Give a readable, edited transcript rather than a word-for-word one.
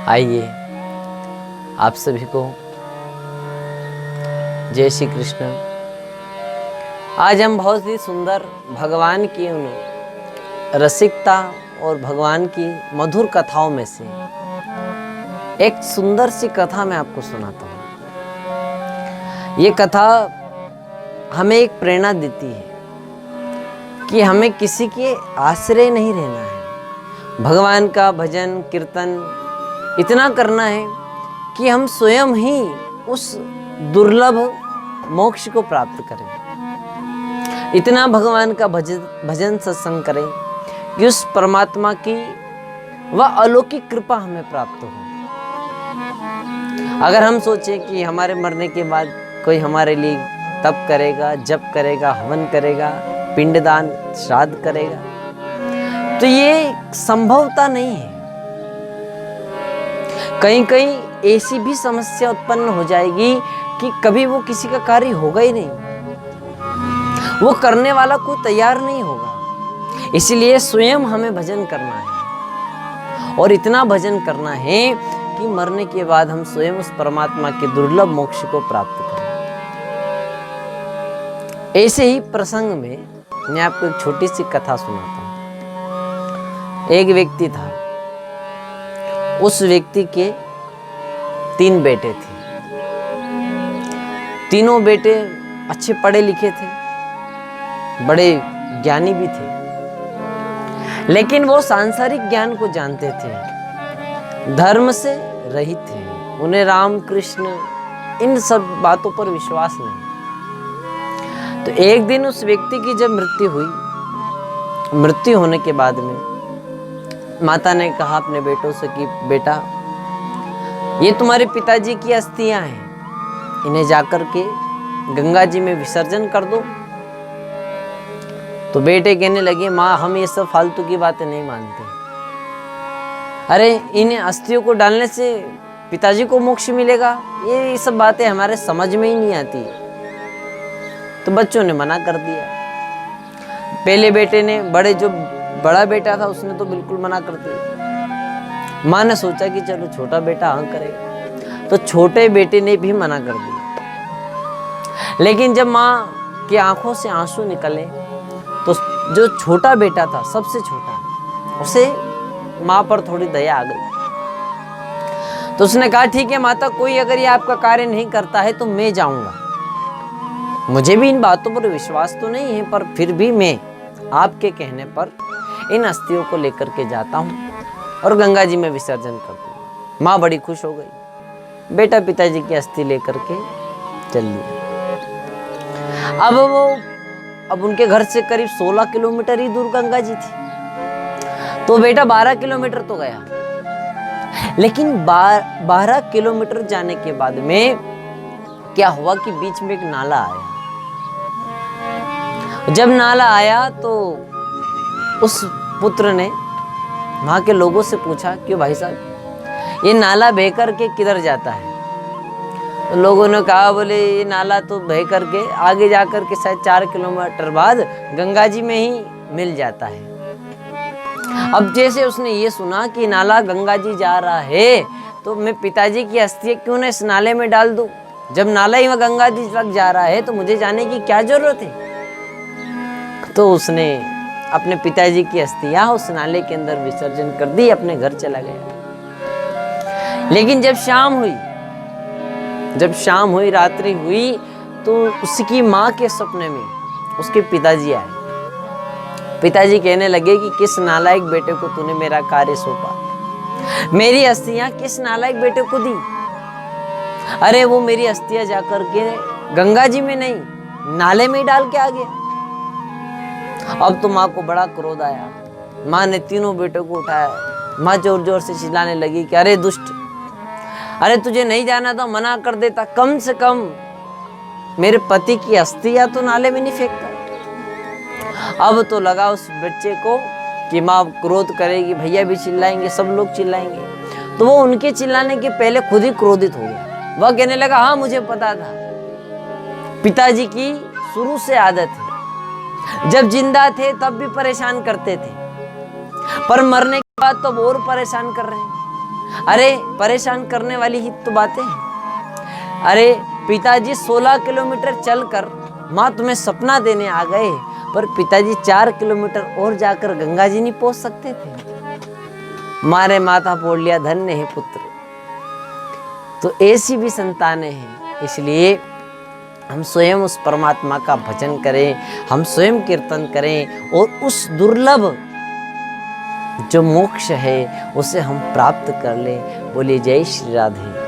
आइए आप सभी को जय श्री कृष्ण। आज हम बहुत ही सुंदर भगवान की उन रसिकता और भगवान की मधुर कथाओं में से एक सुंदर सी कथा मैं आपको सुनाता हूँ। ये कथा हमें एक प्रेरणा देती है कि हमें किसी के आश्रय नहीं रहना है। भगवान का भजन कीर्तन इतना करना है कि हम स्वयं ही उस दुर्लभ मोक्ष को प्राप्त करें। इतना भगवान का भजन सत्संग करें कि उस परमात्मा की वह अलौकिक कृपा हमें प्राप्त हो। अगर हम सोचें कि हमारे मरने के बाद कोई हमारे लिए तप करेगा, जप करेगा, हवन करेगा, पिंडदान श्राद्ध करेगा, तो ये संभवता नहीं है। कहीं कहीं ऐसी भी समस्या उत्पन्न हो जाएगी कि कभी वो किसी का कार्य होगा ही नहीं, वो करने वाला कोई तैयार नहीं होगा। इसलिए स्वयं हमें भजन करना है और इतना भजन करना है कि मरने के बाद हम स्वयं उस परमात्मा के दुर्लभ मोक्ष को प्राप्त करें। ऐसे ही प्रसंग में मैं आपको एक छोटी सी कथा सुनाता हूं। एक व्यक्ति था, उस व्यक्ति के 3 बेटे थे। तीनों बेटे अच्छे पढ़े लिखे थे, बड़े ज्ञानी भी थे, लेकिन वो सांसारिक ज्ञान को जानते थे, धर्म से रहित थे। उन्हें राम कृष्ण इन सब बातों पर विश्वास नहीं। तो एक दिन उस व्यक्ति की जब मृत्यु होने के बाद में माता ने कहा अपने बेटों से कि बेटा, ये तुम्हारे पिताजी की अस्थियां हैं, इन्हें जाकर के गंगा जी में विसर्जन कर दो। तो बेटे कहने लगे, माँ हम ये सब फालतू की बातें नहीं मानते। अरे इन अस्थियों को डालने से पिताजी को मोक्ष मिलेगा, ये सब बातें हमारे समझ में ही नहीं आती। तो बच्चों ने मना कर दिया। पहले बेटे ने, बड़ा बेटा था, उसने तो बिल्कुल मना कर दिया। माँ ने सोचा कि चलो छोटा बेटा हाँ करेगा, तो छोटे बेटे ने भी मना कर दिया। लेकिन जब माँ की आंखों से आंसू निकले तो जो छोटा बेटा था, सबसे छोटा, उसे माँ पर थोड़ी दया आ गई। तो उसने कहा ठीक है माता, कोई अगर ये आपका कार्य नहीं करता है तो मैं जाऊंगा। मुझे भी इन बातों पर विश्वास तो नहीं है, पर फिर भी मैं आपके कहने पर इन अस्थियों को लेकर के जाता हूँ और गंगा जी में विसर्जन कर दूंगा। माँ बड़ी खुश हो गई। बेटा पिताजी की अस्थि लेकर के चल लिया। अब उनके घर से करीब 16 किलोमीटर ही दूर गंगा जी थी। तो बेटा 12 किलोमीटर तो गया, लेकिन 12 किलोमीटर जाने के बाद में क्या हुआ कि बीच में एक नाला आया। जब नाला आया तो उस पुत्र ने वहां के लोगों से पूछा कि भाई साहब, ये नाला बह करके किधर जाता है? तो लोगों ने कहा, बोले ये नाला तो बह करके आगे जाकर के शायद 4 किलोमीटर बाद गंगा जी में ही मिल जाता है। अब जैसे उसने ये सुना कि नाला गंगा जी जा रहा है, तो मैं पिताजी की अस्थियां क्यों ना इस नाले में डाल दूं? जब नाला ही वह गंगा जी तक जा रहा है तो मुझे जाने की क्या जरूरत है? तो उसने अपने पिताजी की अस्थियां उस नाले के अंदर विसर्जन कर दी, अपने घर चला गया। लेकिन जब शाम हुई, रात्रि हुई, तो उसकी माँ के सपने में उसके पिताजी आए। पिताजी कहने लगे कि किस नालायक बेटे को तूने मेरा कार्य सौंपा? मेरी अस्थियां किस नालायक बेटे को दी? अरे वो मेरी अस्थियां जाकर के गंगा जी में नहीं, नाले में ही डाल के आ गया। अब तो माँ को बड़ा क्रोध आया। माँ ने तीनों बेटों को उठाया। माँ जोर जोर से चिल्लाने लगी कि अरे दुष्ट, अरे तुझे नहीं जाना था मना कर देता, कम से कम मेरे पति की अस्थियां तो नाले में नहीं फेंकता। अब तो लगा उस बच्चे को कि माँ क्रोध करेगी, भैया भी चिल्लाएंगे, सब लोग चिल्लाएंगे। तो वो उनके चिल्लाने के पहले खुद ही क्रोधित हो गया। वह कहने लगा, हाँ मुझे पता था, पिताजी की शुरू से आदत है, जब जिंदा थे तब भी परेशान करते थे, पर मरने के बाद तो और परेशान कर रहे हैं। अरे परेशान करने वाली ही तो बातें हैं। अरे पिताजी 16 किलोमीटर चलकर माँ तुम्हें सपना देने आ गए, पर पिताजी 4 किलोमीटर और जाकर गंगा जी नहीं पहुंच सकते थे। मारे माता बोल लिया धन्य है पुत्र। तो ऐसी भी संतानें हैं। इसलिए हम स्वयं उस परमात्मा का भजन करें, हम स्वयं कीर्तन करें और उस दुर्लभ जो मोक्ष है उसे हम प्राप्त कर लें। बोलिए जय श्री राधे।